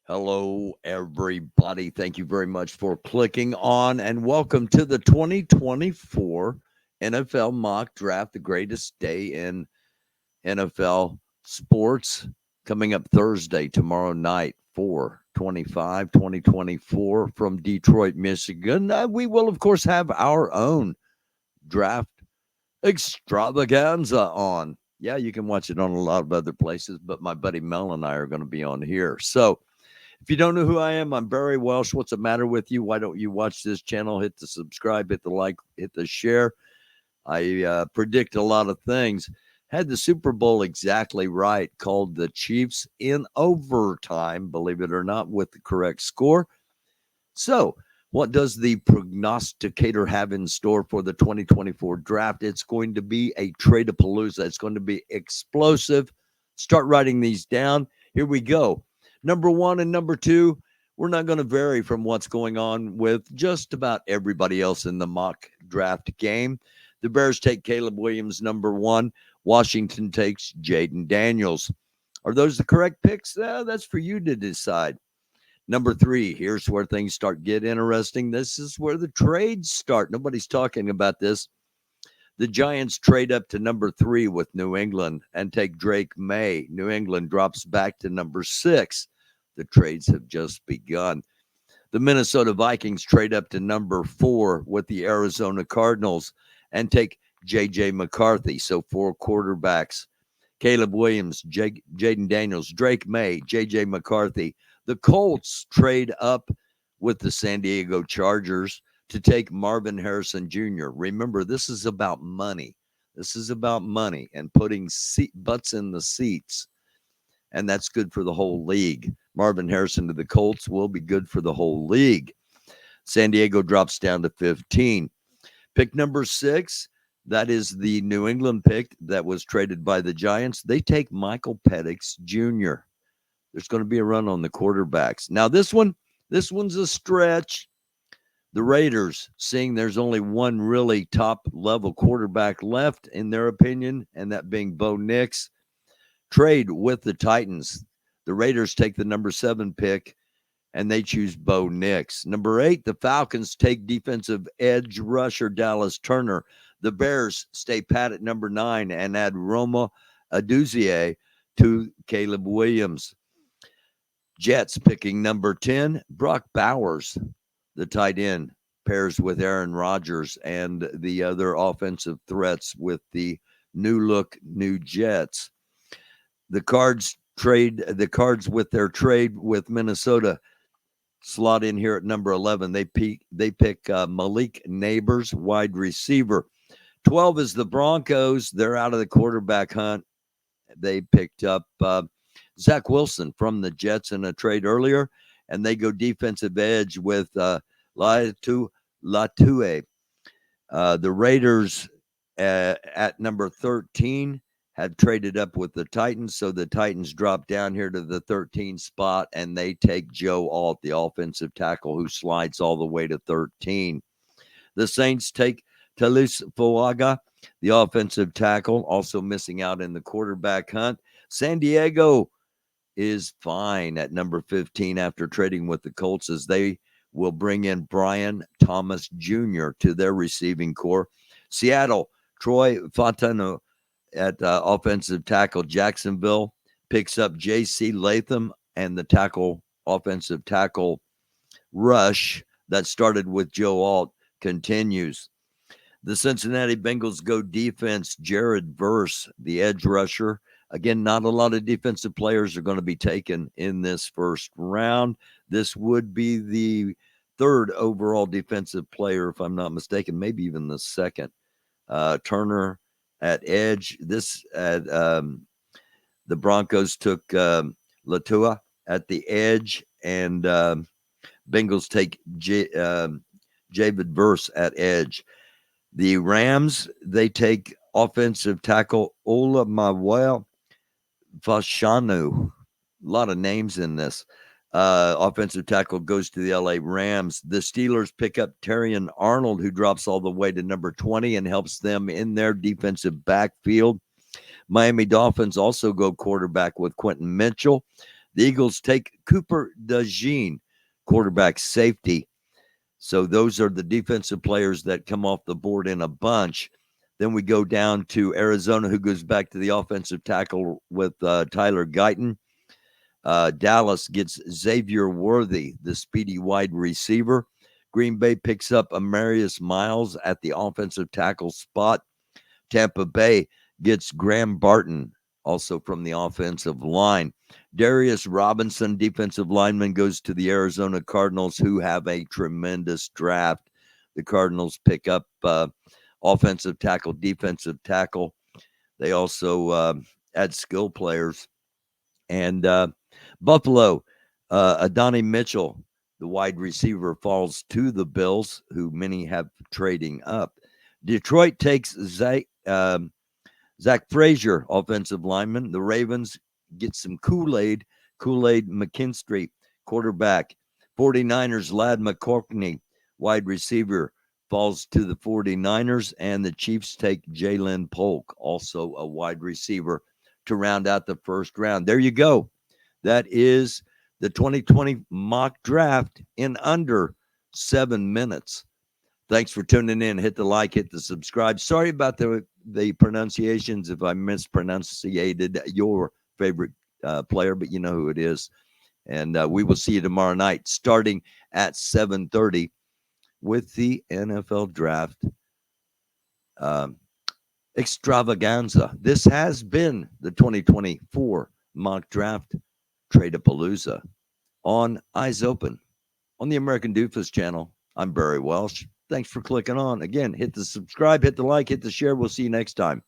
Hello, everybody. Thank you very much for clicking on and welcome to the 2024 NFL Mock Draft, the greatest day in NFL sports. Coming up Thursday, tomorrow night, 2024 from Detroit, Michigan. We will, of course, have our own draft extravaganza on. Yeah, you can watch it on a lot of other places, but my buddy Mel and I are going to be on here. So, if you don't know who I am, I'm Barry Welsh. What's the matter with you? Why don't you watch this channel? Hit the subscribe, hit the like, hit the share. I predict a lot of things. Had the Super Bowl exactly right, called the Chiefs in overtime, believe it or not, with the correct score. So, what does the prognosticator have in store for the 2024 draft? It's going to be a Tradeapaloza. It's going to be explosive. Start writing these down. Here we go. Number one and number two, we're not going to vary from what's going on with just about everybody else in the mock draft game. The Bears take Caleb Williams, number one. Washington takes Jaden Daniels. Are those the correct picks? That's for you to decide. Number three, here's where things start get interesting. This is where the trades start. Nobody's talking about this. The Giants trade up to number three with New England and take Drake May. New England drops back to number six. The trades have just begun. The Minnesota Vikings trade up to number four with the Arizona Cardinals and take J.J. McCarthy. So four quarterbacks. Caleb Williams, Jaden Daniels, Drake May, J.J. McCarthy. The Colts trade up with the San Diego Chargers to take Marvin Harrison Jr. Remember, this is about money. This is about money and putting butts in the seats, and that's good for the whole league. Marvin Harrison to the Colts will be good for the whole league. San Diego drops down to 15. Pick number 6, that is the New England pick that was traded by the Giants. They take Michael Penix Jr. There's going to be a run on the quarterbacks. Now, this one's a stretch. The Raiders, seeing there's only one really top-level quarterback left, in their opinion, and that being Bo Nix, trade with the Titans. The Raiders take the number 7 pick, and they choose Bo Nix. Number 8, the Falcons take defensive edge rusher Dallas Turner. The Bears stay pat at number 9 and add Roma Aduzie to Caleb Williams. Jets picking number 10, Brock Bowers, the tight end, pairs with Aaron Rodgers and the other offensive threats with the new Jets. The Cards with their trade with Minnesota slot in here at number 11. They pick Malik Neighbors, wide receiver. 12 is the Broncos. They're out of the quarterback hunt. They picked up Zach Wilson from the Jets in a trade earlier, and they go defensive edge with Latue. The Raiders at number 13 have traded up with the Titans, so the Titans drop down here to the 13 spot, and they take Joe Alt, the offensive tackle, who slides all the way to 13. The Saints take Talus Fuaga, the offensive tackle, also missing out in the quarterback hunt. San Diego is fine at number 15 after trading with the Colts, as they will bring in Brian Thomas Jr. to their receiving core. Seattle, Troy Fautanu at offensive tackle. Jacksonville picks up J.C. Latham and the offensive tackle rush that started with Joe Alt continues. The Cincinnati Bengals go defense. Jared Verse, the edge rusher. Again, not a lot of defensive players are going to be taken in this first round. This would be the third overall defensive player, if I'm not mistaken, maybe even the second. Turner at edge. The Broncos took Latua at the edge, and Bengals take Javid Verse at edge. The Rams, they take offensive tackle Ola Mawel Fashanu. A lot of names in this. Offensive tackle goes to the LA Rams. The Steelers pick up Terrion Arnold, who drops all the way to number 20 and helps them in their defensive backfield. Miami Dolphins also go quarterback with Quentin Mitchell. The Eagles take Cooper DeJean, quarterback safety. So those are the defensive players that come off the board in a bunch. Then we go down to Arizona, who goes back to the offensive tackle with Tyler Guyton. Dallas gets Xavier Worthy, the speedy wide receiver. Green Bay picks up Amarius Miles at the offensive tackle spot. Tampa Bay gets Graham Barton, also from the offensive line. Darius Robinson, defensive lineman, goes to the Arizona Cardinals, who have a tremendous draft. The Cardinals pick up offensive tackle, defensive tackle. They also add skill players. And Buffalo, Adonai Mitchell, the wide receiver, falls to the Bills, who many have trading up. Detroit takes Zach Frazier, offensive lineman. The Ravens get some Kool-Aid McKinstry, quarterback. 49ers, Ladd McCourtney, wide receiver, falls to the 49ers. And the Chiefs take Jalen Polk, also a wide receiver, to round out the first round. There you go. That is the 2020 mock draft in under 7 minutes. Thanks for tuning in. Hit the like, hit the subscribe. Sorry about the pronunciations if I mispronunciated your favorite player, but you know who it is. And we will see you tomorrow night starting at 7:30 with the NFL Draft extravaganza. This has been the 2024 mock draft Tradeapaloza on Eyes Open on the American Doofus channel. I'm Barry Welsh. Thanks for clicking on. Again, hit the subscribe, hit the like, hit the share. We'll see you next time.